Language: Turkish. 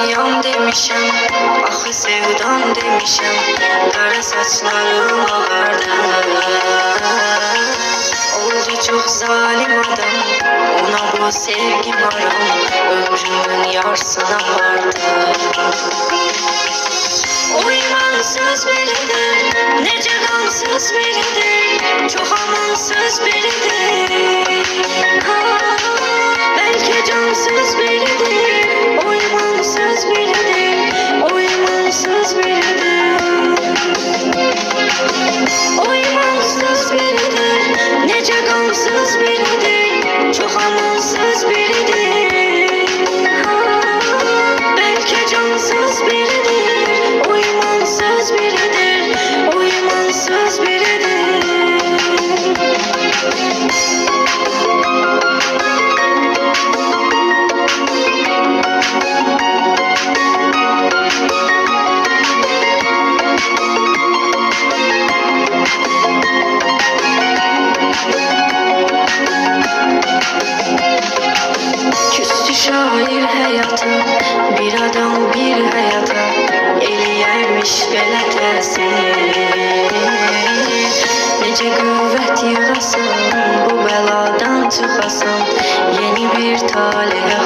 dünyam demişim, axı sevdam demişim, qara saçlarım ağardı. Oldu çok zalim adam, ona bu sevgim haram, ömrümün yarısına vardı. Oymansız biridir, nece gamsız biridir, çok amansız biridir. Belki cansız biridir, oymansız biridir, oymansız biridir. Oymansız biridir, nece gamsız biridir, çok amansız biridir. Belki cansız biridir, oymansız biridir, oymansız biridir. Küstü şair hayata, bir adam bir hayata, eləyərmiş belə təsir. Necə qüvvət yığasan, bu bəladan çıxasan, yeni bir taleyə